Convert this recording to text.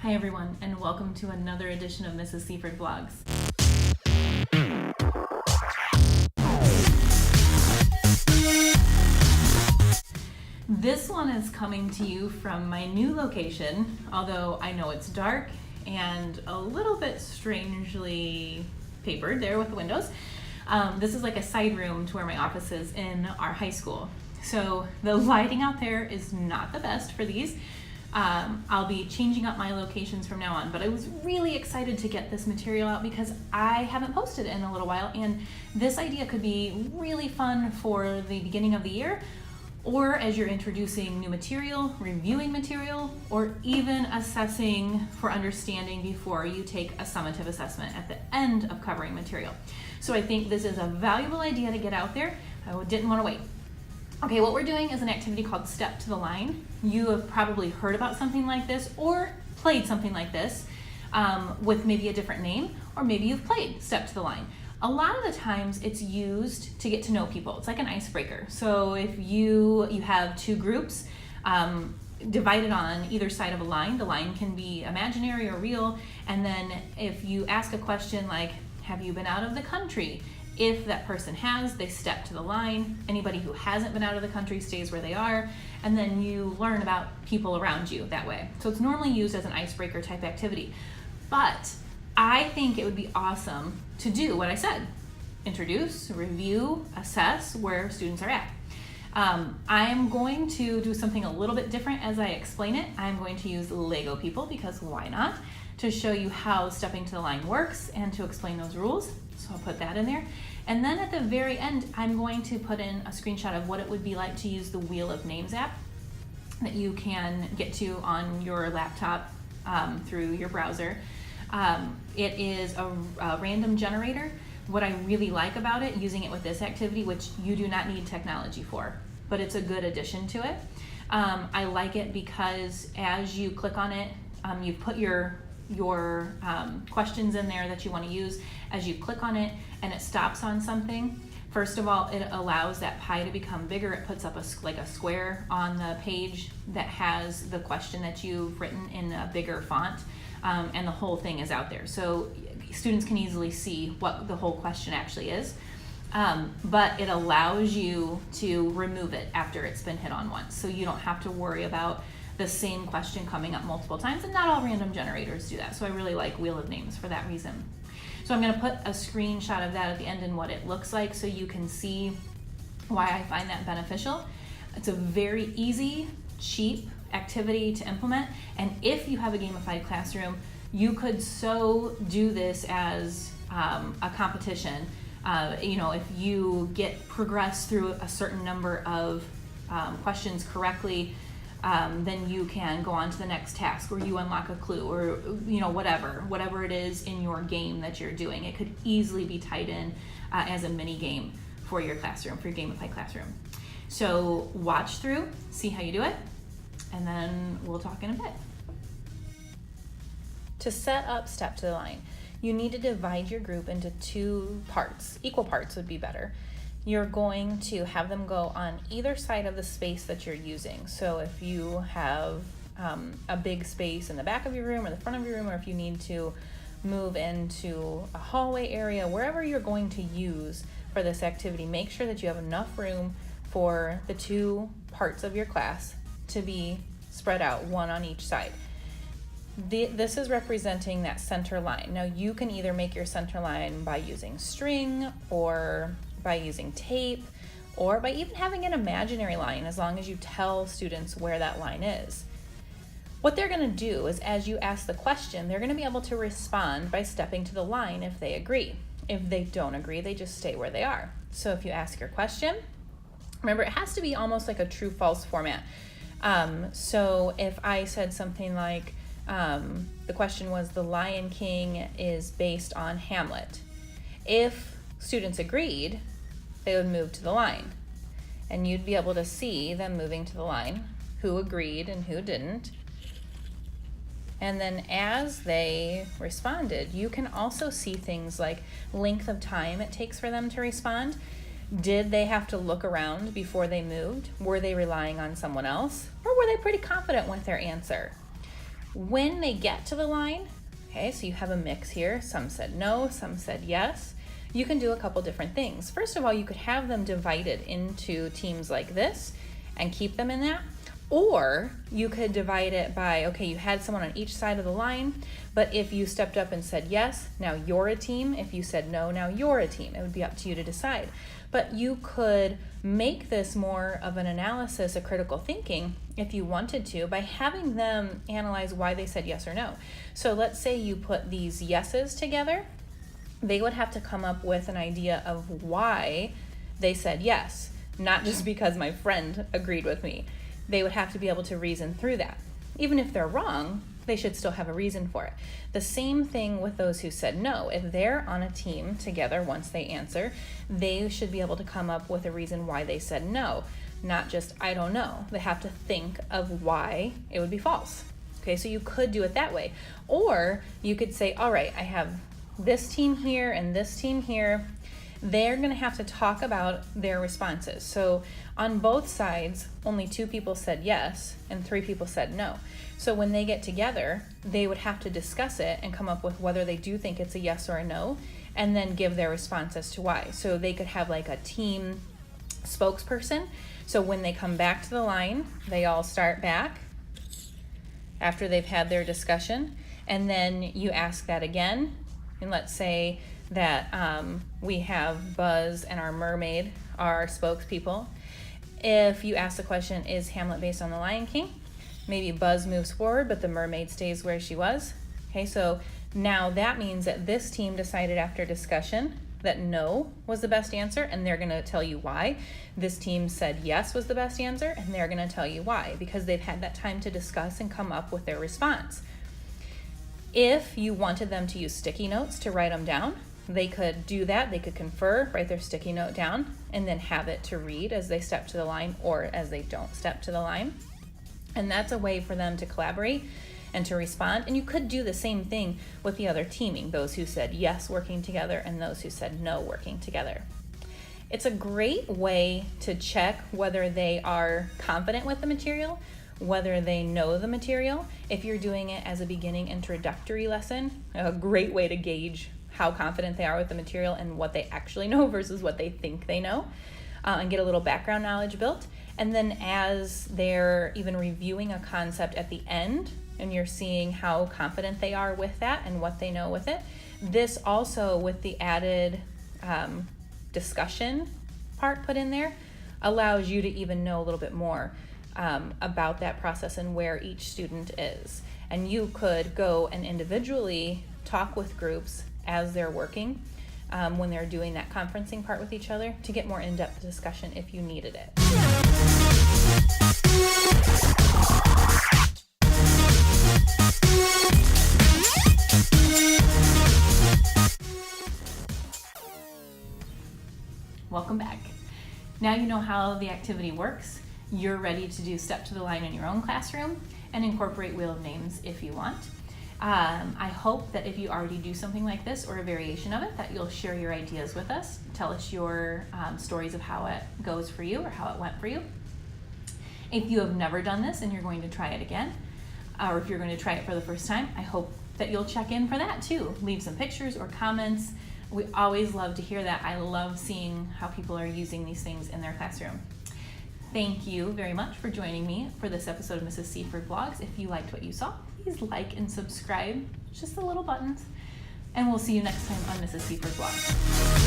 Hi everyone, and welcome to another edition of Mrs. Cford Vlogs. This one is coming to you from my new location, although I know it's dark and a little bit strangely papered there with the windows. This is like a side room to where my office is in our high school. So the lighting out there is not the best for these. I'll be changing up my locations from now on, but I was really excited to get this material out because I haven't posted in a little while, and this idea could be really fun for the beginning of the year, or as you're introducing new material, reviewing material, or even assessing for understanding before you take a summative assessment at the end of covering material. So I think this is a valuable idea to get out there. I didn't want to wait. Okay, what we're doing is an activity called Step to the Line. You have probably heard about something like this or played something like this with maybe a different name, or maybe you've played Step to the Line. A lot of the times it's used to get to know people. It's like an icebreaker. So if you have two groups divided on either side of a line, the line can be imaginary or real, and then if you ask a question like, have you been out of the country? If that person has, they step to the line. Anybody who hasn't been out of the country stays where they are, and then you learn about people around you that way. So it's normally used as an icebreaker type activity. But I think it would be awesome to do what I said. Introduce, review, assess where students are at. I'm going to do something a little bit different as I explain it. I'm going to use Lego people, because why not, to show you how stepping to the line works and to explain those rules. So I'll put that in there. And then at the very end, I'm going to put in a screenshot of what it would be like to use the Wheel of Names app that you can get to on your laptop through your browser. It is a random generator. What I really like about it, using it with this activity, which you do not need technology for, but it's a good addition to it. I like it because as you click on it, you put your questions in there that you want to use. As you click on it and it stops on something, first of all, it allows that pie to become bigger. It puts up like a square on the page that has the question that you've written in a bigger font, and the whole thing is out there. So students can easily see what the whole question actually is, but it allows you to remove it after it's been hit on once. So you don't have to worry about the same question coming up multiple times, and not all random generators do that. So I really like Wheel of Names for that reason. So I'm gonna put a screenshot of that at the end and what it looks like so you can see why I find that beneficial. It's a very easy, cheap activity to implement, and if you have a gamified classroom, you could so do this as a competition. If you progress through a certain number of questions correctly, then you can go on to the next task, or you unlock a clue, or whatever it is in your game that you're doing. It could easily be tied in as a mini game for your classroom, for your gamified classroom. So watch through, see how you do it, and then we'll talk in a bit. To set up Step to the Line, you need to divide your group into two parts. Equal parts would be better. You're going to have them go on either side of the space that you're using. So if you have a big space in the back of your room or the front of your room, or if you need to move into a hallway area, wherever you're going to use for this activity, make sure that you have enough room for the two parts of your class to be spread out, one on each side. This is representing that center line. Now you can either make your center line by using string, or by using tape, or by even having an imaginary line, as long as you tell students where that line is. What they're going to do is, as you ask the question, they're going to be able to respond by stepping to the line if they agree. If they don't agree, they just stay where they are. So if you ask your question, remember, it has to be almost like a true-false format. So if I said something like, the question was, the Lion King is based on Hamlet. If students agreed, they would move to the line, and you'd be able to see them moving to the line, who agreed and who didn't. And then as they responded, you can also see things like length of time it takes for them to respond. Did they have to look around before they moved? Were they relying on someone else? Or were they pretty confident with their answer? When they get to the line, okay, so you have a mix here. Some said no, some said yes. You can do a couple different things. First of all, you could have them divided into teams like this and keep them in that. Or you could divide it by, okay, you had someone on each side of the line, but if you stepped up and said yes, now you're a team. If you said no, now you're a team. It would be up to you to decide. But you could make this more of an analysis, a critical thinking, if you wanted to, by having them analyze why they said yes or no. So let's say you put these yeses together. They would have to come up with an idea of why they said yes, not just because my friend agreed with me. They would have to be able to reason through that. Even if they're wrong, they should still have a reason for it. The same thing with those who said no. If they're on a team together once they answer, they should be able to come up with a reason why they said no, not just, I don't know. They have to think of why it would be false. Okay, so you could do it that way. Or you could say, all right, I have this team here and this team here. They're going to have to talk about their responses. So on both sides, only 2 people said yes and 3 people said no. So when they get together, they would have to discuss it and come up with whether they do think it's a yes or a no, and then give their response as to why. So they could have like a team spokesperson. So when they come back to the line, they all start back after they've had their discussion, and then you ask that again. And let's say that we have Buzz and our mermaid are spokespeople. If you ask the question, is Hamlet based on the Lion King? Maybe Buzz moves forward, but the mermaid stays where she was. Okay, so now that means that this team decided after discussion that no was the best answer, and they're going to tell you why. This team said yes was the best answer, and they're going to tell you why, because they've had that time to discuss and come up with their response. If you wanted them to use sticky notes to write them down, they could do that. They could confer, write their sticky note down, and then have it to read as they step to the line or as they don't step to the line. And that's a way for them to collaborate and to respond. And you could do the same thing with the other teaming, those who said yes working together and those who said no working together. It's a great way to check whether they are confident with the material, whether they know the material. If you're doing it as a beginning introductory lesson, a great way to gauge how confident they are with the material and what they actually know versus what they think they know, and get a little background knowledge built. And then as they're even reviewing a concept at the end, and you're seeing how confident they are with that and what they know with it, this also with the added discussion part put in there allows you to even know a little bit more about that process and where each student is. And you could go and individually talk with groups as they're working when they're doing that conferencing part with each other to get more in-depth discussion if you needed it. Welcome back. Now you know how the activity works. You're ready to do step to the line in your own classroom and incorporate Wheel of Names if you want. I hope that if you already do something like this or a variation of it, that you'll share your ideas with us. Tell us your stories of how it goes for you or how it went for you. If you have never done this and you're going to try it again, or if you're going to try it for the first time, I hope that you'll check in for that too. Leave some pictures or comments. We always love to hear that. I love seeing how people are using these things in their classroom. Thank you very much for joining me for this episode of Mrs. Cford Vlogs. If you liked what you saw, please like and subscribe, just the little buttons, and we'll see you next time on Mrs. Cford Vlogs.